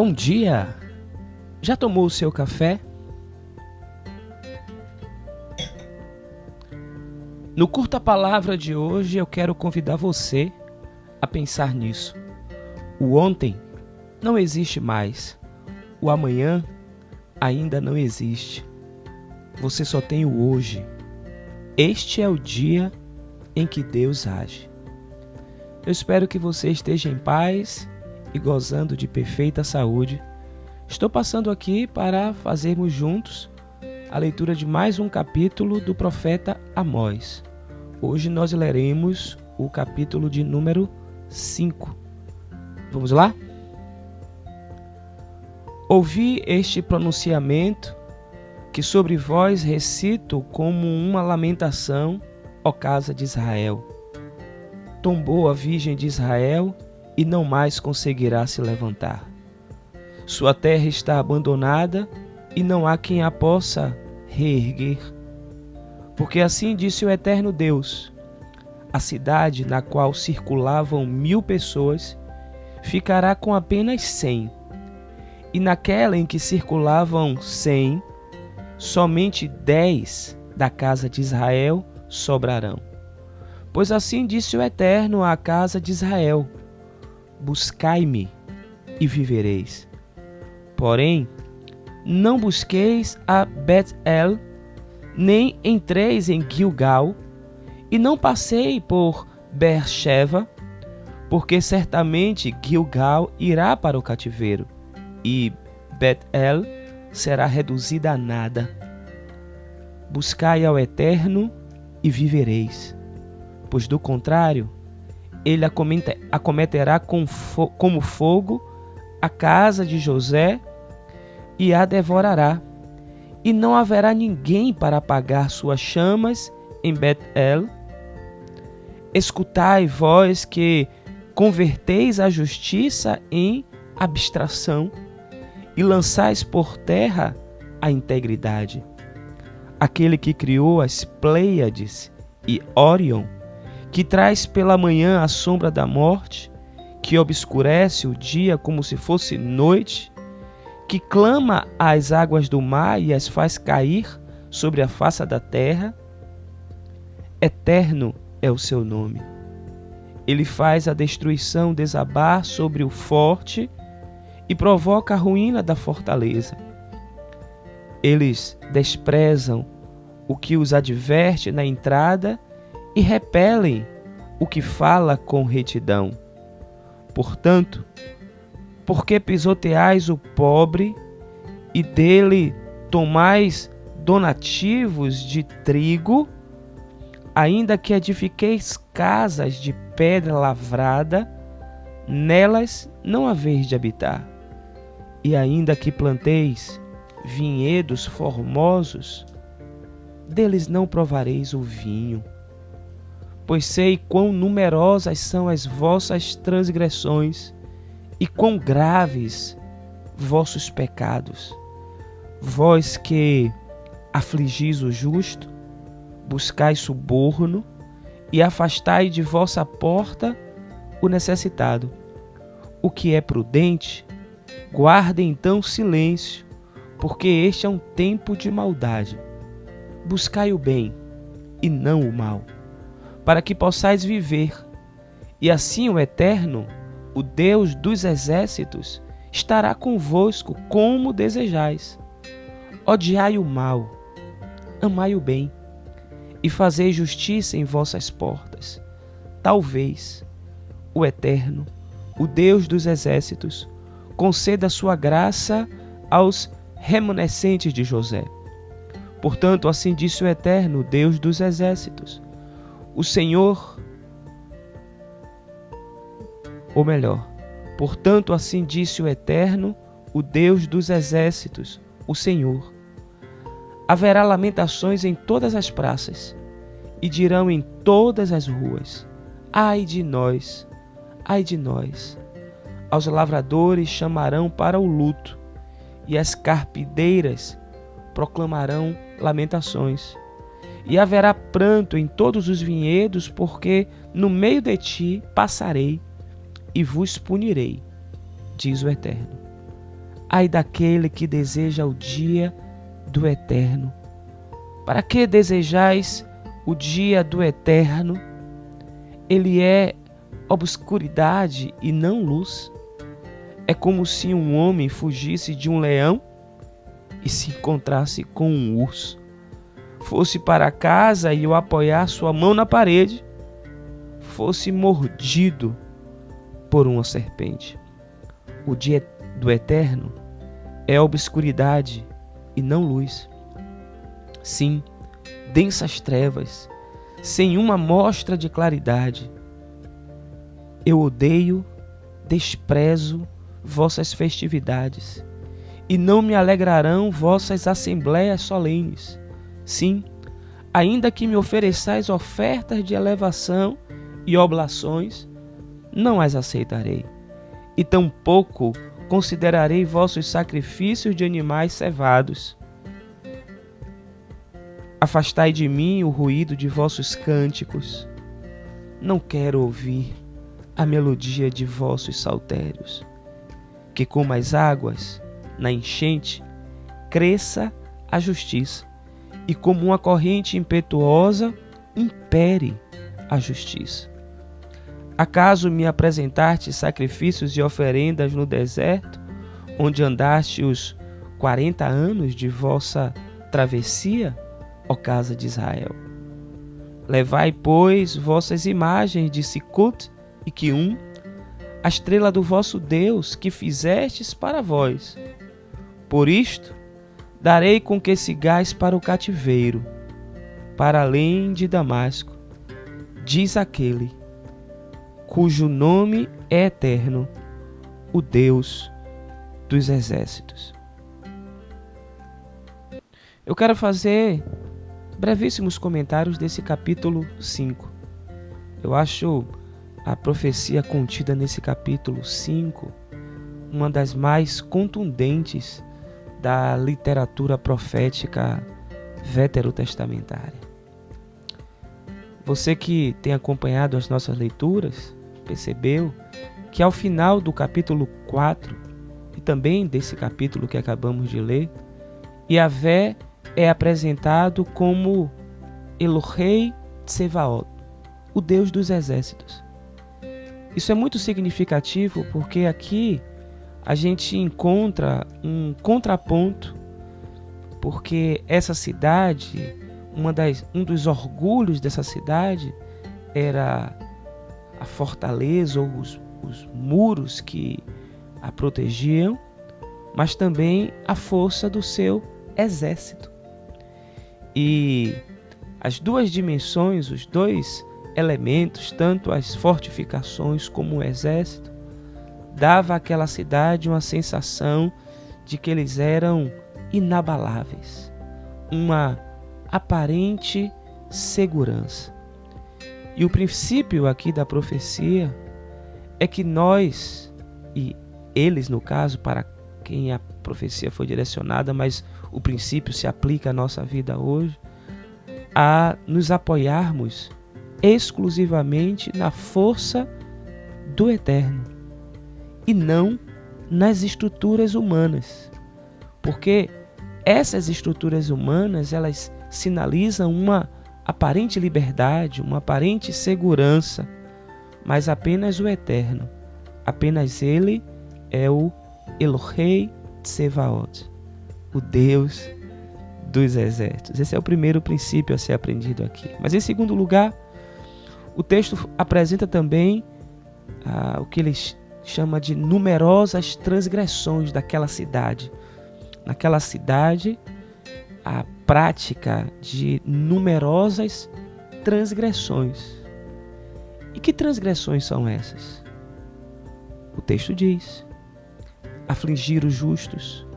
Bom dia! Já tomou o seu café? No Curta Palavra de hoje eu quero convidar você a pensar nisso. O ontem não existe mais. O amanhã ainda não existe. Você só tem o hoje. Este é o dia em que Deus age. Eu espero que você esteja em paz e gozando de perfeita saúde. Estou passando aqui para fazermos juntos a leitura de mais um capítulo do profeta Amós. Hoje nós leremos o capítulo de número 5. Vamos lá? Ouvi este pronunciamento que sobre vós recito como uma lamentação, ó casa de Israel. Tombou a virgem de Israel e não mais conseguirá se levantar. Sua terra está abandonada e não há quem a possa reerguer. Porque assim disse o eterno Deus: a cidade na qual circulavam 1000 pessoas ficará com apenas 100, e naquela em que circulavam 100, somente 10 da casa de Israel sobrarão. Pois assim disse o Eterno à casa de Israel: buscai-me e vivereis. Porém, não busqueis a Bet-El, nem entreis em Gilgal, e não passei por Beer-sheva, porque certamente Gilgal irá para o cativeiro, e Bet-El será reduzida a nada. Buscai ao Eterno e vivereis, pois do contrário, ele acometerá como fogo a casa de José e a devorará, e não haverá ninguém para apagar suas chamas em Bet-El. Escutai, vós que converteis a justiça em abstração e lançais por terra a integridade. Aquele que criou as Pleiades e Órion, que traz pela manhã a sombra da morte, que obscurece o dia como se fosse noite, que clama às águas do mar e as faz cair sobre a face da terra. Eterno é o seu nome. Ele faz a destruição desabar sobre o forte e provoca a ruína da fortaleza. Eles desprezam o que os adverte na entrada e repelem o que fala com retidão. Portanto, porque pisoteais o pobre e dele tomais donativos de trigo, ainda que edifiqueis casas de pedra lavrada, nelas não haveis de habitar. E ainda que planteis vinhedos formosos, deles não provareis o vinho. Pois sei quão numerosas são as vossas transgressões e quão graves vossos pecados. Vós que afligis o justo, buscais suborno e afastai de vossa porta o necessitado. O que é prudente, guarde então silêncio, porque este é um tempo de maldade. Buscai o bem e não o mal, para que possais viver, e assim o Eterno, o Deus dos exércitos, estará convosco como desejais. Odiai o mal, amai o bem, e fazei justiça em vossas portas. Talvez o Eterno, o Deus dos exércitos, conceda sua graça aos remanescentes de José. Portanto, assim disse o Eterno, Deus dos exércitos, o Senhor, ou melhor, portanto, assim disse o Eterno, o Deus dos exércitos, o Senhor. Haverá lamentações em todas as praças, e dirão em todas as ruas: ai de nós, ai de nós. Aos lavradores chamarão para o luto, e as carpideiras proclamarão lamentações. E haverá pranto em todos os vinhedos, porque no meio de ti passarei e vos punirei, diz o Eterno. Ai daquele que deseja o dia do eterno. Para que desejais o dia do eterno? Ele é obscuridade e não luz. É como se um homem fugisse de um leão e se encontrasse com um urso. Fosse para casa e ao apoiar sua mão na parede, fosse mordido por uma serpente. O dia do eterno é obscuridade e não luz. Sim, densas trevas, sem uma mostra de claridade. Eu odeio, desprezo vossas festividades, e não me alegrarão vossas assembléias solenes. Sim, ainda que me ofereçais ofertas de elevação e oblações, não as aceitarei, e tampouco considerarei vossos sacrifícios de animais cevados. Afastai de mim o ruído de vossos cânticos. Não quero ouvir a melodia de vossos saltérios. Que como as águas, na enchente, cresça a justiça, e como uma corrente impetuosa, impere a justiça. Acaso me apresentaste sacrifícios e oferendas no deserto, onde andaste os 40 anos de vossa travessia, ó casa de Israel? Levai, pois, vossas imagens de Sicut e Quium, a estrela do vosso Deus que fizestes para vós. Por isto, darei com que sigais para o cativeiro, para além de Damasco, diz aquele cujo nome é eterno, o Deus dos exércitos. Eu quero fazer brevíssimos comentários desse capítulo 5. Eu acho a profecia contida nesse capítulo 5 uma das mais contundentes da literatura profética veterotestamentária. Você que tem acompanhado as nossas leituras, percebeu que ao final do capítulo 4, e também desse capítulo que acabamos de ler, Yahvé é apresentado como Elohei Tsevaot, o Deus dos exércitos. Isso é muito significativo porque aqui a gente encontra um contraponto, porque essa cidade, um dos orgulhos dessa cidade era a fortaleza ou os muros que a protegiam, mas também a força do seu exército. E as duas dimensões, os dois elementos, tanto as fortificações como o exército, dava àquela cidade uma sensação de que eles eram inabaláveis, uma aparente segurança. E o princípio aqui da profecia é que nós, e eles no caso, para quem a profecia foi direcionada, mas o princípio se aplica à nossa vida hoje, a nos apoiarmos exclusivamente na força do eterno e não nas estruturas humanas, porque essas estruturas humanas, elas sinalizam uma aparente liberdade, uma aparente segurança, mas apenas o eterno, apenas ele é o Elohei Tsevaot, o Deus dos exércitos. Esse é o primeiro princípio a ser aprendido aqui. Mas em segundo lugar, o texto apresenta também o que ele chama de numerosas transgressões daquela cidade. Naquela cidade, a prática de numerosas transgressões. E que transgressões são essas? O texto diz: afligir os justos,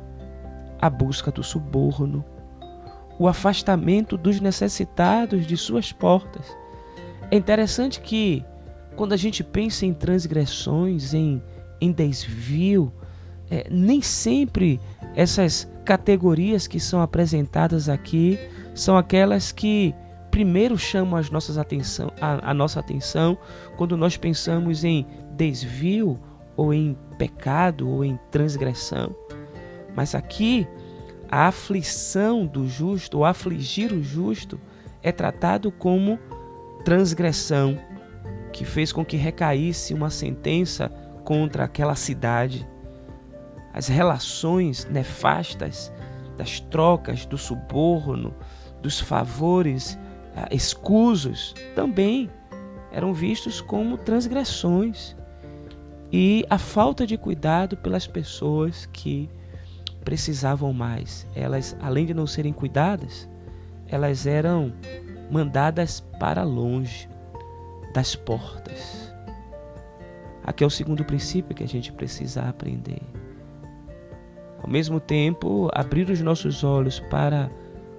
a busca do suborno, o afastamento dos necessitados de suas portas. É interessante que, quando a gente pensa em transgressões, em desvio, nem sempre essas categorias que são apresentadas aqui são aquelas que primeiro chamam a nossa atenção quando nós pensamos em desvio ou em pecado ou em transgressão. Mas aqui, a aflição do justo, ou afligir o justo, é tratado como transgressão, que fez com que recaísse uma sentença contra aquela cidade. As relações nefastas das trocas, do suborno, dos favores escusos, também eram vistos como transgressões. E a falta de cuidado pelas pessoas que precisavam mais. Elas, além de não serem cuidadas, elas eram mandadas para longe das portas. Aqui é o segundo princípio que a gente precisa aprender. Ao mesmo tempo, abrir os nossos olhos para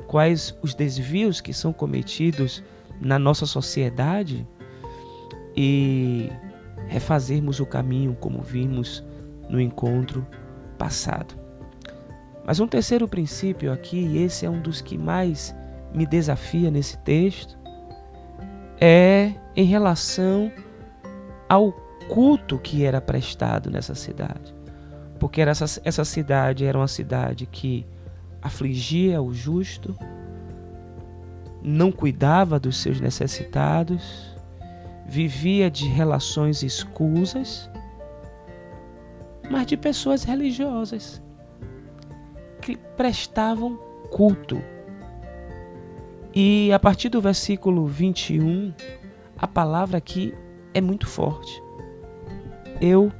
quais os desvios que são cometidos na nossa sociedade e refazermos o caminho como vimos no encontro passado. Mas um terceiro princípio aqui, e esse é um dos que mais me desafia nesse texto, é em relação ao culto que era prestado nessa cidade. Porque essa cidade era uma cidade que afligia o justo, não cuidava dos seus necessitados, vivia de relações escusas, mas de pessoas religiosas que prestavam culto. E a partir do versículo 21, a palavra aqui é muito forte. Eu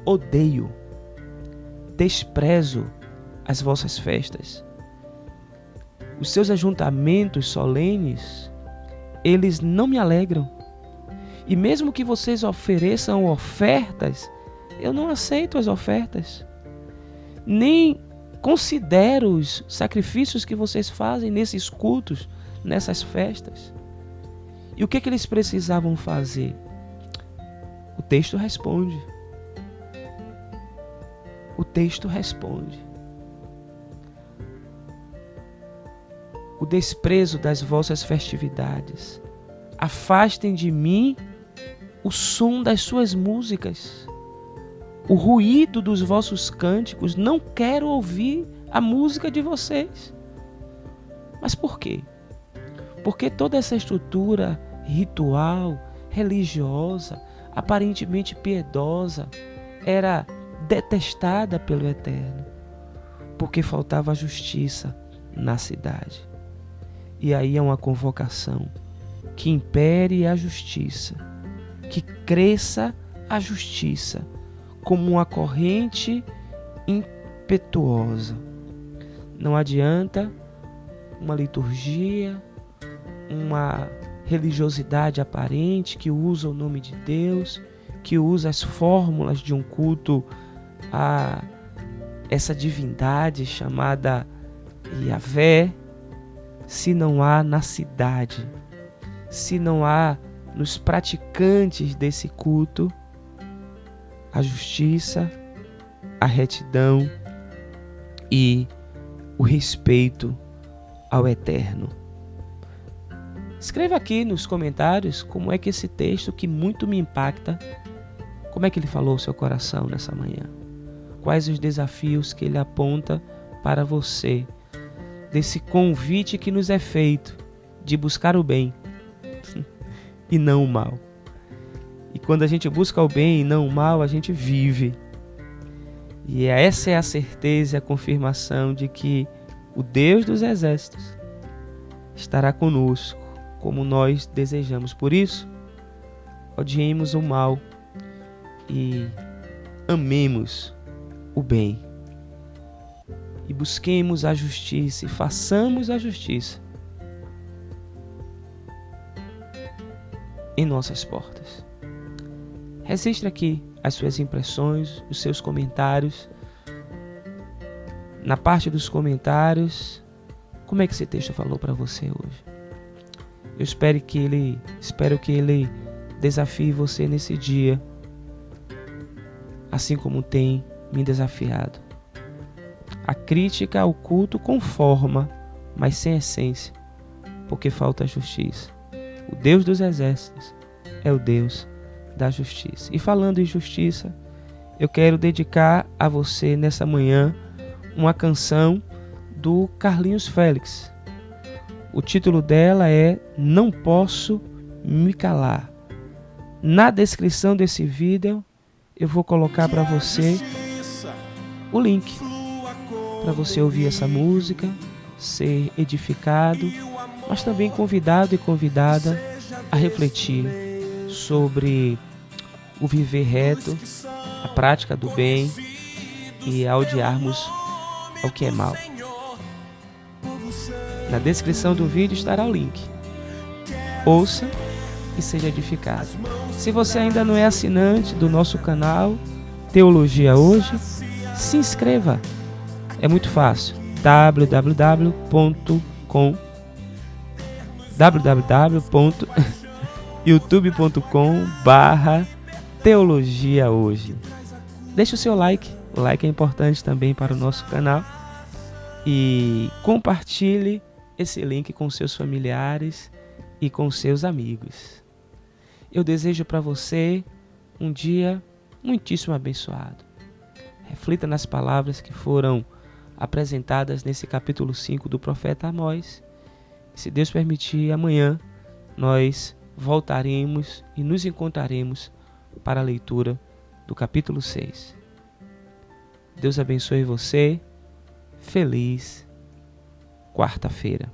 odeio, desprezo as vossas festas. Os seus ajuntamentos solenes, eles não me alegram. E mesmo que vocês ofereçam ofertas, eu não aceito as ofertas. Nem considero os sacrifícios que vocês fazem nesses cultos, nessas festas. E o que eles precisavam fazer? O texto responde. O texto responde. O desprezo das vossas festividades. Afastem de mim o som das suas músicas, o ruído dos vossos cânticos. Não quero ouvir a música de vocês. Mas por quê? Porque toda essa estrutura ritual, religiosa, aparentemente piedosa, era detestada pelo Eterno, porque faltava justiça na cidade. E aí é uma convocação: que impere a justiça, que cresça a justiça como uma corrente impetuosa. Não adianta uma liturgia, uma religiosidade aparente que usa o nome de Deus, que usa as fórmulas de um culto a essa divindade chamada Yahvé, se não há na cidade, se não há nos praticantes desse culto a justiça, a retidão e o respeito ao Eterno. Escreva aqui nos comentários como é que esse texto, que muito me impacta, como é que ele falou ao seu coração nessa manhã. Quais os desafios que ele aponta para você, desse convite que nos é feito de buscar o bem e não o mal. E quando a gente busca o bem e não o mal, a gente vive. E essa é a certeza e a confirmação de que o Deus dos exércitos estará conosco, como nós desejamos. Por isso, odiemos o mal e amemos o bem. E busquemos a justiça e façamos a justiça em nossas portas. Registre aqui as suas impressões, os seus comentários. Na parte dos comentários, como é que esse texto falou para você hoje? Eu espero que ele desafie você nesse dia, assim como tem me desafiado. A crítica ao culto com forma, mas sem essência, porque falta justiça. O Deus dos exércitos é o Deus da justiça. E falando em justiça, eu quero dedicar a você nessa manhã uma canção do Carlinhos Félix. O título dela é Não Posso Me Calar. Na descrição desse vídeo eu vou colocar para você o link para você ouvir essa música, ser edificado, mas também convidado e convidada a refletir sobre o viver reto, a prática do bem e a odiarmos ao que é mal. Na descrição do vídeo estará o link. Ouça e seja edificado. Se você ainda não é assinante do nosso canal Teologia Hoje, se inscreva. É muito fácil. www.youtube.com/Teologia Hoje. Deixe o seu like. O like é importante também para o nosso canal. E compartilhe esse link com seus familiares e com seus amigos. Eu desejo para você um dia muitíssimo abençoado. Reflita nas palavras que foram apresentadas nesse capítulo 5 do profeta Amós. E se Deus permitir, amanhã nós voltaremos e nos encontraremos para a leitura do capítulo 6. Deus abençoe você. Feliz quarta-feira.